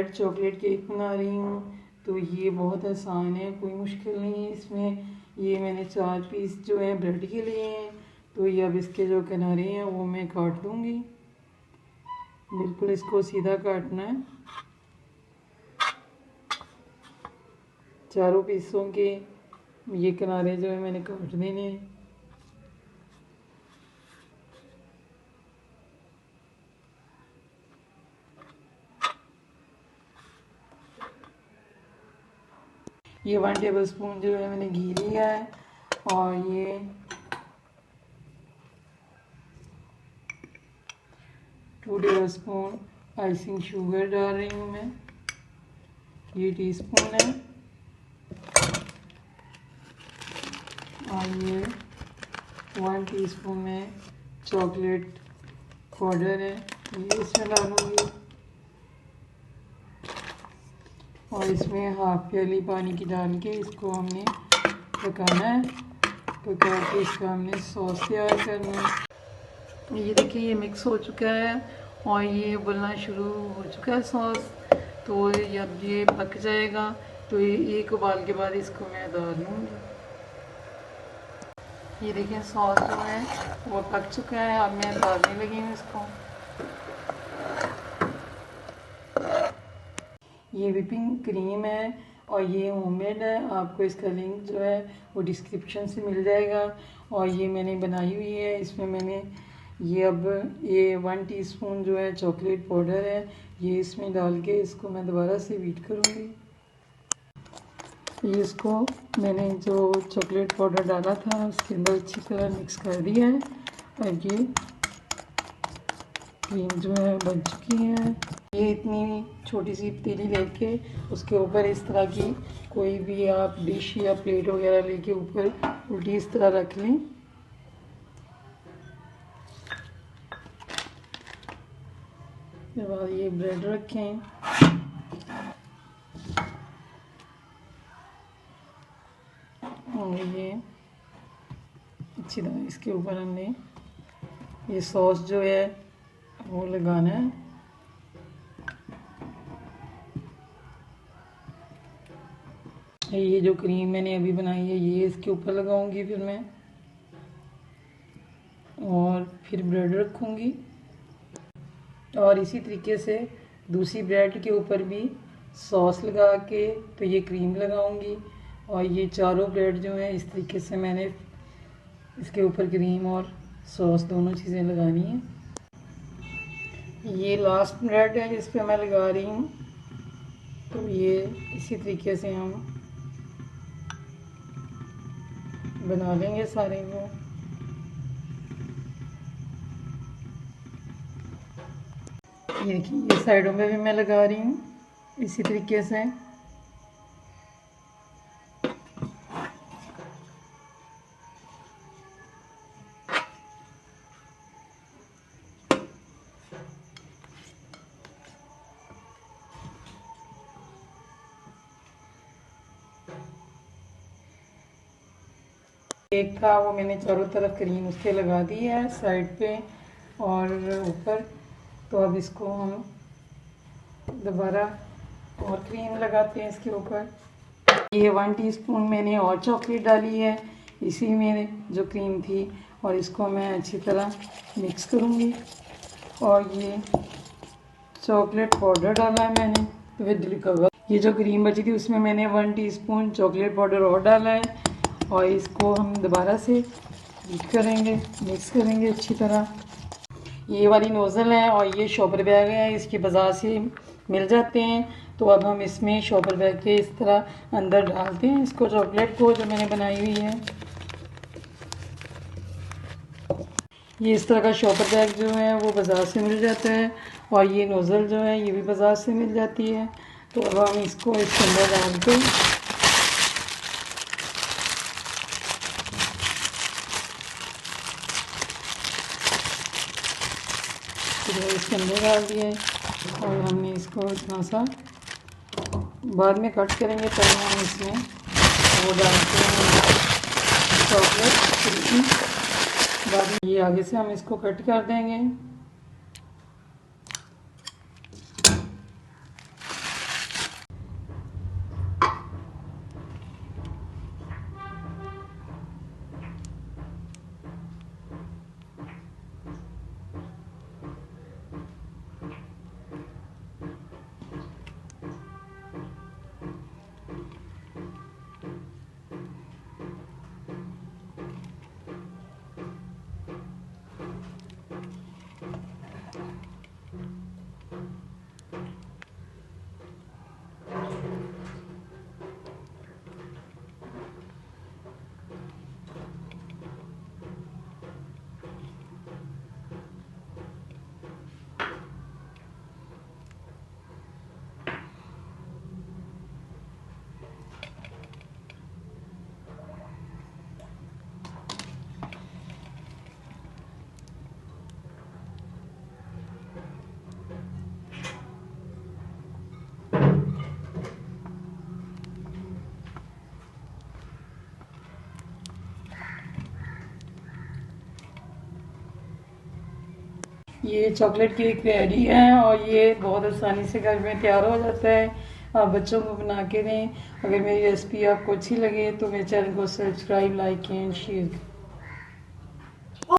Bread chocolate cake बना रही हूँ। तो ये बहुत आसान है, कोई मुश्किल नहीं है इसमें। ये मैंने 4 पीस जो है ब्रेड के लिए हैं। तो ये अब इसके जो किनारे हैं वो मैं काट दूँगी। बिल्कुल इसको सीधा काटना है। चारों पीसों के ये किनारे जो है मैंने काट देने हैं। ये 1 टेबल स्पून जो है मैंने घी लिया है और ये 2 टेबल स्पून आइसिंग शुगर डाल रही हूँ मैं। ये टीस्पून है और ये 1 टीस्पून में चॉकलेट पाउडर है, ये इसमें डालूँगी। और इसमें हाफ प्याली पानी की डाल के इसको हमने पकाना है। पका के इसका हमने सॉस तैयार करना है। ये देखिए ये मिक्स हो चुका है और ये उबलना शुरू हो चुका है सॉस। तो जब ये पक जाएगा तो ये एक उबाल के बाद इसको मैं डाल लूँगी। ये देखिए सॉस जो है वो पक चुका है, अब मैं डालने लगी हूँ इसको। ये व्हिपिंग क्रीम है और ये होममेड है। आपको इसका लिंक जो है वो डिस्क्रिप्शन से मिल जाएगा। और ये मैंने बनाई हुई है। इसमें मैंने ये अब ये 1 टीस्पून जो है चॉकलेट पाउडर है, ये इसमें डाल के इसको मैं दोबारा से बीट करूँगी। ये इसको मैंने जो चॉकलेट पाउडर डाला था उसके अंदर अच्छी तरह मिक्स कर दिया है। अब ये क्रीम जो है बन चुकी है। ये इतनी छोटी सी पतीली लेके उसके ऊपर इस तरह की कोई भी आप डिश या प्लेट वगैरह लेके ऊपर उल्टी इस तरह रख लें। उसके बाद ये ब्रेड रखें और ये अच्छी तरह इसके ऊपर हमने ये सॉस जो है वो लगाना है। ये जो क्रीम मैंने अभी बनाई है ये इसके ऊपर लगाऊंगी फिर मैं, और फिर ब्रेड रखूंगी और इसी तरीके से दूसरी ब्रेड के ऊपर भी सॉस लगा के तो ये क्रीम लगाऊंगी। और ये चारों ब्रेड जो है इस तरीके से मैंने इसके ऊपर क्रीम और सॉस दोनों चीज़ें लगानी है। ये लास्ट ब्रेड है जिस पे मैं लगा रही हूँ। तो ये इसी तरीके से हम बना लेंगे सारे को। ये देखिए ये साइडों में भी मैं लगा रही हूँ इसी तरीके से। केक था वो मैंने चारों तरफ क्रीम उसके लगा दी है साइड पे और ऊपर। तो अब इसको हम दोबारा और क्रीम लगाते हैं इसके ऊपर। ये 1 टीस्पून मैंने और चॉकलेट डाली है इसी में जो क्रीम थी और इसको मैं अच्छी तरह मिक्स करूँगी। और ये चॉकलेट पाउडर डाला है मैंने विद कवर। ये जो क्रीम बची थी उसमें मैंने 1 टीस्पून चॉकलेट पाउडर और डाला है और इसको हम दोबारा से बीट करेंगे, मिक्स करेंगे अच्छी तरह। ये वाली नोज़ल है और ये शॉपर बैग है, इसके बाज़ार से मिल जाते हैं। तो अब हम इसमें शॉपर बैग के इस तरह अंदर डालते हैं इसको चॉकलेट को जो मैंने बनाई हुई है। ये इस तरह का शॉपर बैग जो है वो बाज़ार से मिल जाता है और ये नोज़ल जो है ये भी बाज़ार से मिल जाती है। तो अब हम इसको इसके अंदर डाल के इसके अंदर डाल दिया है और हमने इसको इतना सा बाद में कट करेंगे। पहले हम इसमें वो डालते हैं चॉकलेट, बाद में ये आगे से हम इसको कट कर देंगे। ये चॉकलेट केक रेडी है और ये बहुत आसानी से घर में तैयार हो जाता है। आप बच्चों को बना के दें। अगर मेरी रेसिपी आपको अच्छी लगे तो मेरे चैनल को सब्सक्राइब, लाइक एंड शेयर